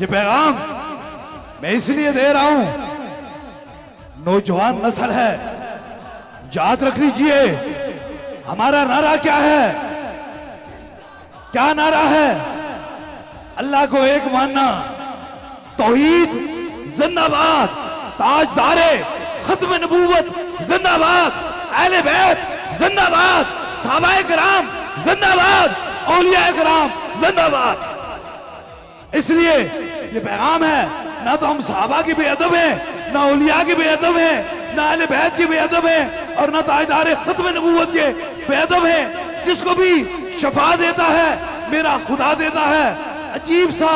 یہ پیغام میں اس لیے دے رہا ہوں، نوجوان نسل ہے، یاد رکھ لیجئے ہمارا نعرہ کیا ہے؟ کیا نعرہ ہے؟ اللہ کو ایک ماننا، توحید زندہ باد، تاجدار ختم نبوت زندہ باد، اہل بیت زندہ باد، صحابہ کرام زندہ باد، اولیاء کرام زندہ باد۔ اس لیے یہ پیغام ہے، نہ تو ہم صحابہ کی بے ادب ہیں، نہ اولیاء کی بے ادب ہیں، نہ اہل بیت کی بے ادب ہیں، اور نہ تاجدار ختم نبوت کے بے ادب ہیں۔ جس کو بھی شفا دیتا ہے میرا خدا دیتا ہے۔ عجیب سا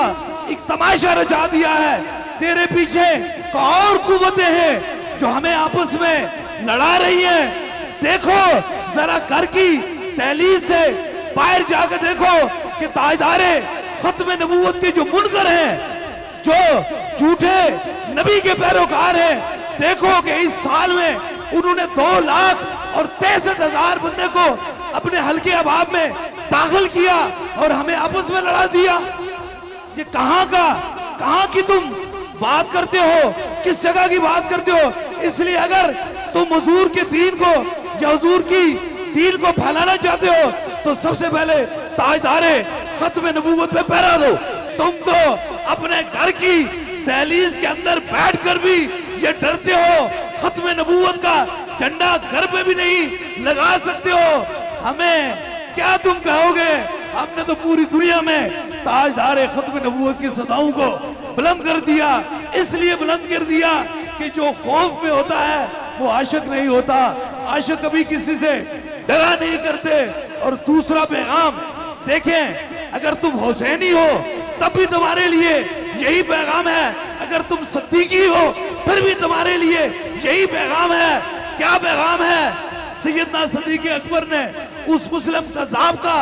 ایک تماشا رچا دیا ہے، تیرے پیچھے اور قوتیں ہیں جو ہمیں آپس میں لڑا رہی ہیں۔ دیکھو ذرا گھر کی دہلیز سے باہر جا کے دیکھو کہ تاجدار ختم نبوت کے جو منکر ہیں، جو جھوٹے نبی کے پیروکار ہیں، دیکھو کہ اس سال میں انہوں نے 2,63,000 بندے کو اپنے حلقے احباب میں داخل کیا اور ہمیں آپس میں لڑا دیا۔ یہ کہاں کی تم بات کرتے ہو؟ کس جگہ کی بات کرتے ہو؟ اس لیے اگر تم حضور کے دین کو یا حضور کی دین کو پھیلانا چاہتے ہو تو سب سے پہلے تاجدار ختم نبوت پہ پہرا دو۔ تم تو اپنے گھر کی دہلیز کے اندر بیٹھ کر بھی یہ ڈرتے ہو، ختم نبوت کا جھنڈا گھر پہ بھی نہیں لگا سکتے ہو۔ ہمیں کیا تم کہو گے؟ ہم نے تو پوری دنیا میں تاجدار ختم نبوت کی صداؤں کو بلند کر دیا، اس لیے بلند کر دیا کہ جو خوف میں ہوتا ہے وہ عاشق نہیں ہوتا، عاشق کبھی کسی سے ڈرا نہیں کرتے۔ اور دوسرا پیغام دیکھیں، اگر تم حسینی ہو تب بھی تمہارے لیے یہی پیغام ہے، اگر تم صدیقی ہو پھر بھی تمہارے لیے یہی پیغام ہے۔ کیا پیغام ہے؟ سیدنا صدیق اکبر نے اس مسلم قذاب کا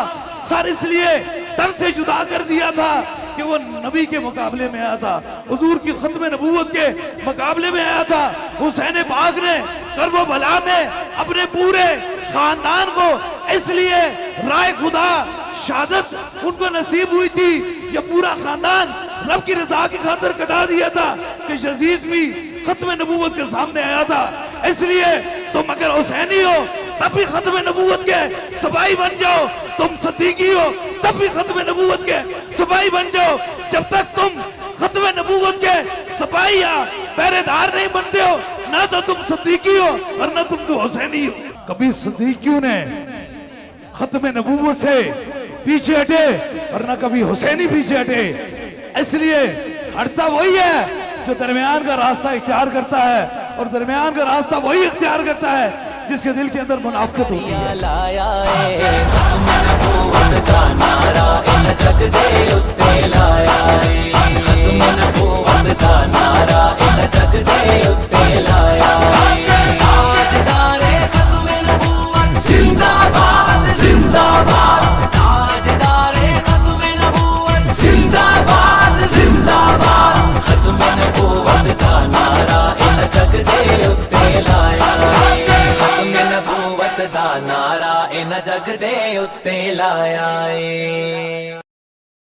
سر اس لیے تن سے جدا کر دیا تھا کہ وہ نبی کے مقابلے میں آیا تھا، حضور کی ختم نبوت کے مقابلے میں آیا تھا۔ حسین پاک نے کرب و بلا میں اپنے پورے خاندان کو اس لیے رائے خدا شہادت ان کو نصیب ہوئی تھی، یہ پورا خاندان رب کی رضا کی خاطر کٹا دیا تھا کہ یزید بھی ختم نبوت کے سامنے آیا تھا۔ اس لیے تم اگر حسینی ہو تب بھی ختم نبوت کے سپاہی بن جاؤ، تم صدیقی ہو تب بھی ختم نبوت کے سپاہی بن جاؤ۔ جب تک تم ختم نبوت کے سپاہی یا پہرے دار نہیں بنتے ہو، نہ تو تم صدیقی ہو اور نہ تم تو حسینی ہو۔ کبھی صدیقیوں نے ختم نبوت سے پیچھے ہٹے اور نہ کبھی حسینی پیچھے ہٹے۔ اس لیے ہٹتا وہی ہے جو درمیان کا راستہ اختیار کرتا ہے، اور درمیان کا راستہ وہی اختیار کرتا ہے جس کے دل کے اندر منافقت ہوتی ہے۔ لایا اے ختم نبوت کا نعرہ ان جگ دے اتے لایا اے، ختم نبوت کا نعرہ ان جگ دے اتے لایا اے، تاجدار ختم نبوت زندہ باد زندہ باد، تاجدار ختم نبوت زندہ باد زندہ باد، ختم نبوت کا نعرہ ان جگ دے اتے لایا اے، ختم نبوت دا نعرہ ان جگ دے اتے لایا